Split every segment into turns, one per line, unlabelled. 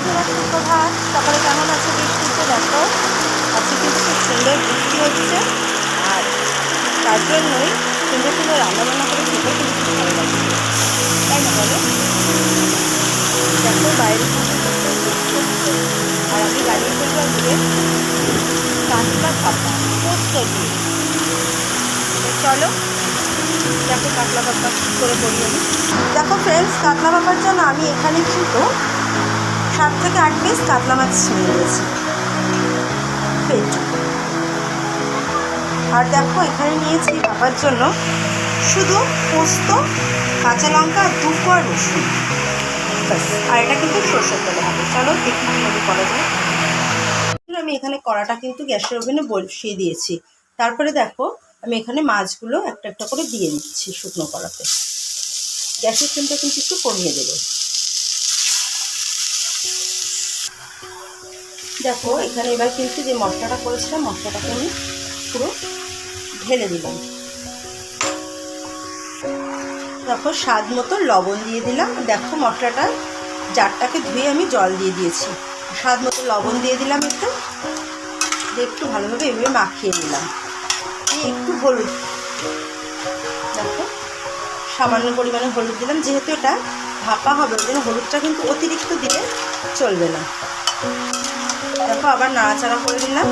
বন্ধুরা, সুপ্রভাত। সকালে কেমন আছে? বৃষ্টিতে দেখো, আজকে কিন্তু খুব সুন্দর বৃষ্টি হচ্ছে, আর তার জন্যই সুন্দর সুন্দর রান্নাবান্না করে খেতে কিন্তু খুব ভালো লাগছে, তাই না বলো? দেখো বাইরে কিন্তু সুন্দর বৃষ্টি হচ্ছে, আর আমি বানিয়ে ফেলবো আজকে কাতলা ভাপা পোস্ত দিয়ে। তো চলো দেখো কাতলা ভাপা কী করে করি আমি। দেখো ফ্রেন্ডস, কাতলা ভাপার জন্য আমি এখানে কিন্তু 7 থেকে 8 পিস কাতলা মাছ নিয়ে নিয়েছি পেট। আর দেখো এখানে নিয়েছি ভাপার জন্য শুধু পোস্ত, কাঁচা লঙ্কা আর 2 কোয়া রসুন, ব্যাস। আর এটা কিন্তু সরষের তেলে হবে। চলো দেখি কীভাবে করা যায়। আমি এখানে কড়াটা কিন্তু গ্যাসের ওভেনে বসিয়ে দিয়েছি। তারপরে দেখো আমি এখানে মাছগুলো একটা একটা করে দিয়ে দিচ্ছি শুকনো কড়াতে। গ্যাসের ফ্লেমটা কিন্তু একটু কমিয়ে দেবো। দেখো এখানে এবার কিন্তু যে মশলাটা করেছিলাম, মশলাটাকে আমি পুরো ঢেলে দিলাম। দেখো স্বাদ মতো লবণ দিয়ে দিলাম। দেখো মশলাটা জারটাকে ধুয়ে আমি জল দিয়ে দিয়েছি। স্বাদ মতো লবণ দিয়ে দিলাম, একটু ভালোভাবে এভাবে মাখিয়ে নিলাম। একটু হলুদ, দেখো সামান্য পরিমাণে হলুদ দিলাম, যেহেতু এটা ভাপা হবে ওই জন্য হলুদটা কিন্তু অতিরিক্ত দিলে চলবে না। দেখো আবার নাড়াচাড়া করে দিলাম।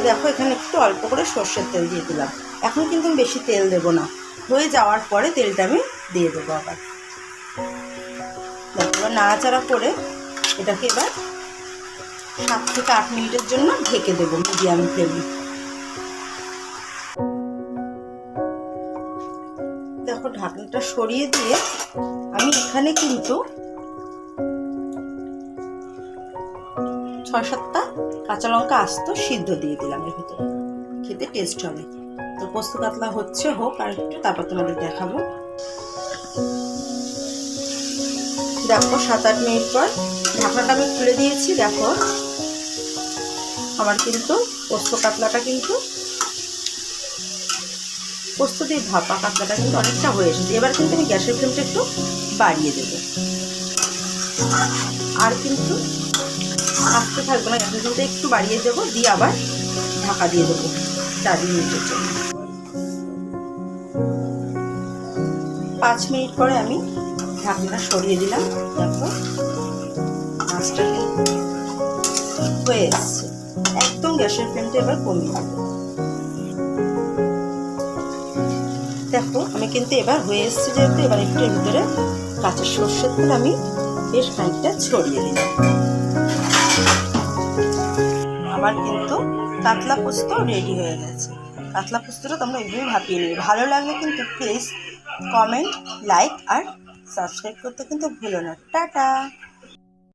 দেখো এখানে একটু অল্প করে সর্ষের তেল দিয়ে দিলাম। এখন কিন্তু আমি বেশি তেল দেবো না, হয়ে যাওয়ার পরে তেলটা আমি দিয়ে দেবো আবার। দেখো এবার নাড়াচাড়া করে এটাকে এবার 7 থেকে 8 মিনিটের জন্য ঢেকে দেবো মিডিয়াম ফ্লেমে। দেখো ঢাকনাটা সরিয়ে দিয়ে আমি এখানে কিন্তু 6-7টা কাঁচা লঙ্কা আস্ত সিদ্ধ দিয়ে দিলাম এর ভিতরে, খেতে টেস্ট হবে। তো পোস্ত কাতলা হচ্ছে হোক আর একটু, তারপর তোমাদের দেখাবো। দেখো 7-8 মিনিট পর ঢাকনাটা আমি খুলে দিয়েছি। দেখো আমার কিন্তু পোস্ত কাতলাটা কিন্তু পোস্ত দিয়ে ভাপা কাতলাটা কিন্তু অনেকটা হয়ে এসেছে। এবার কিন্তু আমি গ্যাসের ফ্লেমটা একটু বাড়িয়ে দেবো, আর কিন্তু আস্তে থাকবো না, গ্যাসের ফ্লেমটা একটু বাড়িয়ে দেবো, দিয়ে আবার ঢাকা দিয়ে দেবো 4 মিনিটের জন্য। 5 মিনিট পরে আমি ঢাকনাটা সরিয়ে দিলাম। দেখো মাছটা কিন্তু হয়ে এসছে। একদম গ্যাসের ফ্লেমটা এবার কমিয়ে দেবো। দেখো আমি কিন্তু এবার হয়ে এসছে, যেহেতু এবার একটু এর ভিতরে কাঁচা সর্ষের তেল আমি বেশ খানিকটা ছড়িয়ে দিলাম। আমার কিন্তু কাতলা পোস্ত রেডি হয়ে গেছে। কাতলা পোস্তটা তোমরা এইভাবে ভাপিয়ে নেবে। ভালো লাগলে কিন্তু প্লিজ কমেন্ট, লাইক আর সাবস্ক্রাইব করতে কিন্তু ভুলো না। টাটা।